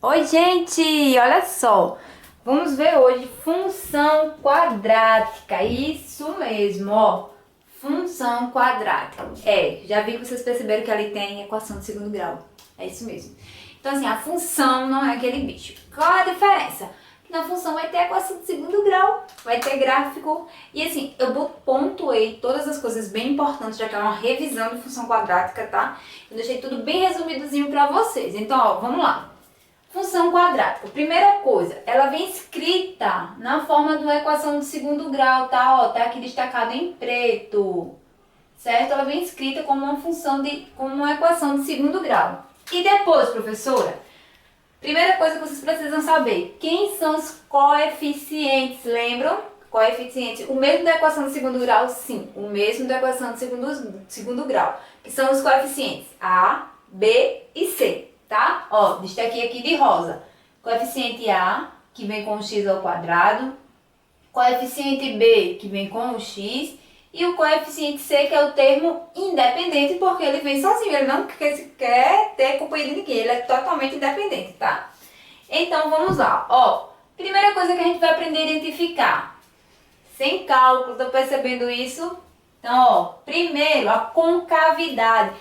Oi, gente! Olha só, vamos ver hoje função quadrática. Isso mesmo, ó. Função quadrática. Já vi que vocês perceberam que ali tem equação de segundo grau. É isso mesmo. Então, assim, a função não é aquele bicho. Qual a diferença? Na função vai ter equação de segundo grau, vai ter gráfico. E assim, eu pontuei todas as coisas bem importantes, já que é uma revisão de função quadrática, tá? Eu deixei tudo bem resumidozinho pra vocês. Então, ó, vamos lá. Função quadrática. Primeira coisa, ela vem escrita na forma de uma equação de segundo grau, tá? Ó, tá aqui destacado em preto, certo? Ela vem escrita como como uma equação de segundo grau. E depois, professora, primeira coisa que vocês precisam saber, quem são os coeficientes, lembram? Coeficientes, o mesmo da equação de segundo grau? Sim, o mesmo da equação de segundo grau, que são os coeficientes A, B e C. Tá? Ó, destaquei aqui de rosa. Coeficiente A, que vem com o x ao quadrado. Coeficiente B, que vem com o x. E o coeficiente C, que é o termo independente, porque ele vem sozinho. Ele não quer ter companhia de ninguém. Ele é totalmente independente, tá? Então, vamos lá. Ó, primeira coisa que a gente vai aprender a identificar. Sem cálculo, tá percebendo isso? Então, ó, primeiro, a concavidade.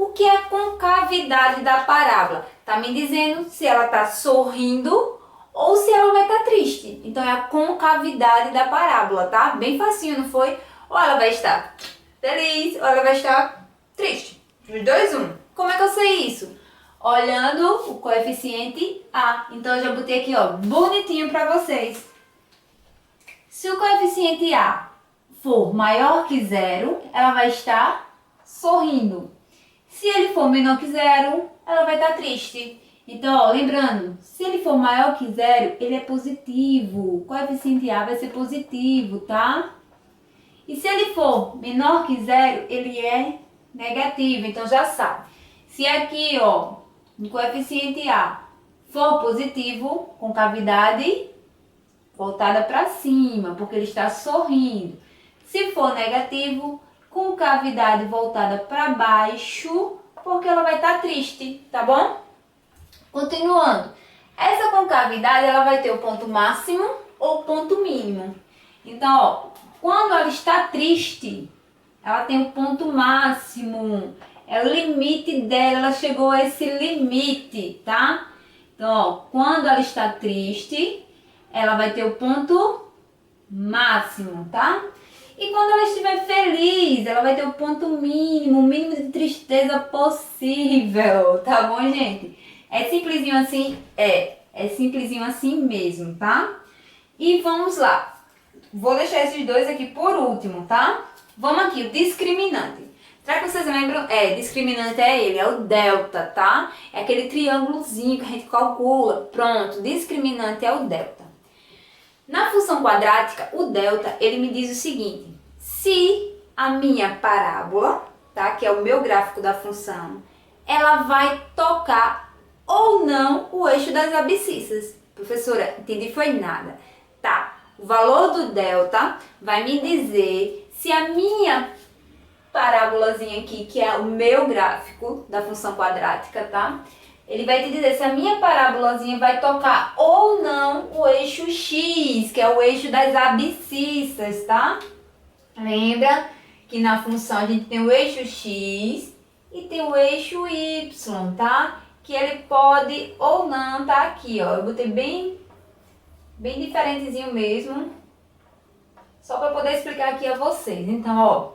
O que é a concavidade da parábola? Tá me dizendo se ela tá sorrindo ou se ela vai estar triste. Então é a concavidade da parábola, tá? Bem facinho, não foi? Ou ela vai estar feliz ou ela vai estar triste. Os dois, um. Como é que eu sei isso? Olhando o coeficiente A. Então eu já botei aqui, ó, bonitinho pra vocês. Se o coeficiente A for maior que zero, ela vai estar sorrindo. Se ele for menor que zero, ela vai estar triste. Então, ó, lembrando, se ele for maior que zero, ele é positivo. O coeficiente A vai ser positivo, tá? E se ele for menor que zero, ele é negativo. Então, já sabe. Se aqui, ó, o coeficiente A for positivo, concavidade voltada para cima, porque ele está sorrindo. Se for negativo, concavidade voltada para baixo, porque ela vai estar triste, tá bom? Continuando. Essa concavidade, ela vai ter o ponto máximo ou ponto mínimo. Então, ó, quando ela está triste, ela tem o ponto máximo. É o limite dela, ela chegou a esse limite, tá? Então, ó, quando ela está triste, ela vai ter o ponto máximo, tá? E quando ela estiver feliz, ela vai ter o ponto mínimo, o mínimo de tristeza possível, tá bom, gente? É simplesinho assim? É simplesinho assim mesmo, tá? E vamos lá. Vou deixar esses dois aqui por último, tá? Vamos aqui, o discriminante. Será que vocês lembram? Discriminante é ele, é o delta, tá? É aquele triângulozinho que a gente calcula. Pronto, discriminante é o delta. Na função quadrática, o delta, ele me diz o seguinte: se a minha parábola, tá, que é o meu gráfico da função, ela vai tocar ou não o eixo das abscissas. Professora, entendi foi nada. Tá, o valor do delta vai me dizer se a minha parábolazinha aqui, que é o meu gráfico da função quadrática, tá? Ele vai te dizer se a minha parábolazinha vai tocar ou não o eixo X, que é o eixo das abscissas, tá? Lembra que na função a gente tem o eixo X e tem o eixo Y, tá? Que ele pode ou não tá aqui, ó. Eu botei bem diferentezinho mesmo, só para poder explicar aqui a vocês. Então, ó,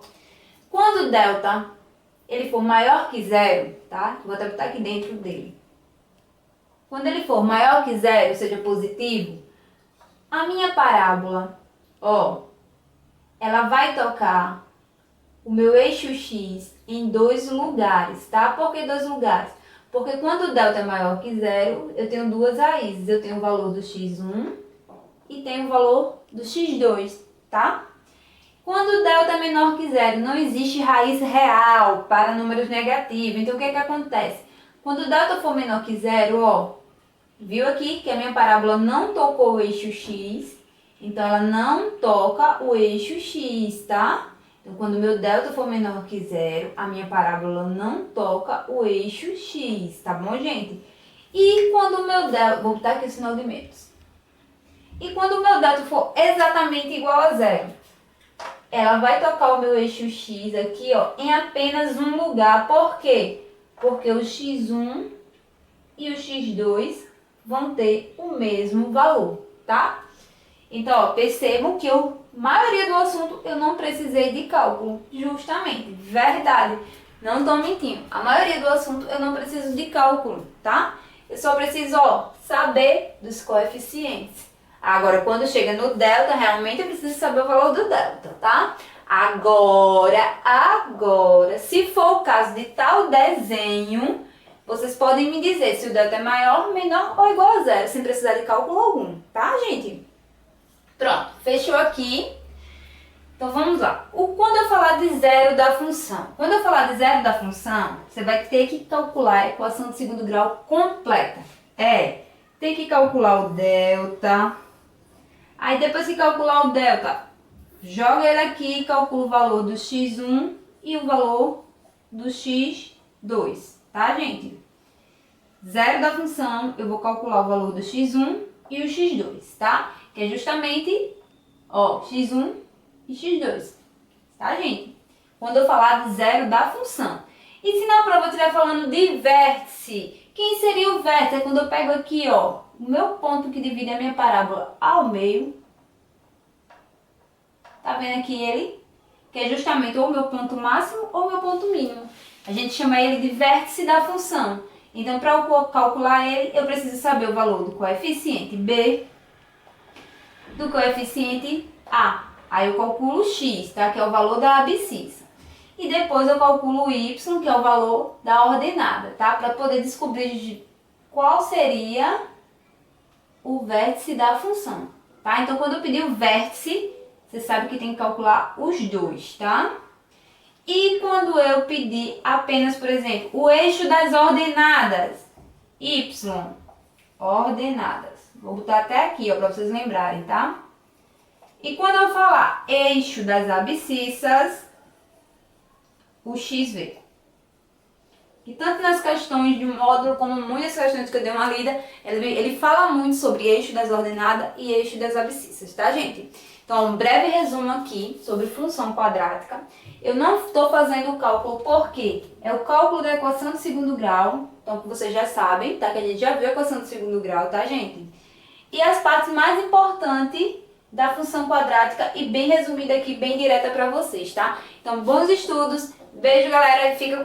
quando o delta ele for maior que zero, tá? Vou até botar aqui dentro dele. Quando ele for maior que zero, ou seja, positivo, a minha parábola, ó, ela vai tocar o meu eixo X em dois lugares, tá? Por que dois lugares? Porque quando o delta é maior que zero, eu tenho duas raízes. Eu tenho o valor do x1 e tenho o valor do x2, tá? Quando o delta é menor que zero, não existe raiz real para números negativos. Então, o que acontece? Quando o delta for menor que zero, ó, viu aqui que a minha parábola não tocou o eixo X, então ela não toca o eixo X, tá? Então, quando o meu delta for menor que zero, a minha parábola não toca o eixo X, tá bom, gente? E quando o meu delta, vou botar aqui o sinal de menos. E quando o meu delta for exatamente igual a zero, ela vai tocar o meu eixo x aqui, ó, em apenas um lugar. Por quê? Porque o x1 e o x2 vão ter o mesmo valor, tá? Então, ó, percebam que a maioria do assunto eu não precisei de cálculo, justamente, verdade, não estou mentindo. A maioria do assunto eu não preciso de cálculo, tá? Eu só preciso, ó, saber dos coeficientes. Agora, quando chega no delta, realmente eu preciso saber o valor do delta, tá? Agora, se for o caso de tal desenho, vocês podem me dizer se o delta é maior, menor ou igual a zero, sem precisar de cálculo algum, tá, gente? Pronto, fechou aqui. Então, vamos lá. Quando eu falar de zero da função, você vai ter que calcular a equação de segundo grau completa. Tem que calcular o delta. Aí, depois que calcular o delta, joga ele aqui e calcula o valor do x1 e o valor do x2, tá, gente? Zero da função, eu vou calcular o valor do x1 e o x2, tá? Que é justamente, ó, x1 e x2, tá, gente? Quando eu falar de zero da função. E se na prova eu estiver falando de vértice, quem seria o vértice? É quando eu pego aqui, ó, o meu ponto que divide a minha parábola ao meio. Tá vendo aqui ele? Que é justamente ou o meu ponto máximo ou o meu ponto mínimo. A gente chama ele de vértice da função. Então, para eu calcular ele, eu preciso saber o valor do coeficiente B, do coeficiente A. Aí eu calculo o x, tá? Que é o valor da abscissa. E depois eu calculo o y, que é o valor da ordenada, tá? Para poder descobrir qual seria o vértice da função, tá? Então, quando eu pedir o vértice, você sabe que tem que calcular os dois, tá? E quando eu pedir apenas, por exemplo, o eixo das ordenadas, y, ordenadas. Vou botar até aqui, ó, para vocês lembrarem, tá? E quando eu falar eixo das abscissas, o xv. E tanto nas questões de módulo, como muitas questões que eu dei uma lida, ele fala muito sobre eixo das ordenadas e eixo das abscissas, tá, gente? Então, um breve resumo aqui sobre função quadrática. Eu não estou fazendo o cálculo porque é o cálculo da equação de segundo grau, então que vocês já sabem, tá? Que a gente já viu a equação de segundo grau, tá, gente? E as partes mais importantes da função quadrática e bem resumida aqui, bem direta para vocês, tá? Então, bons estudos, beijo, galera, e fica com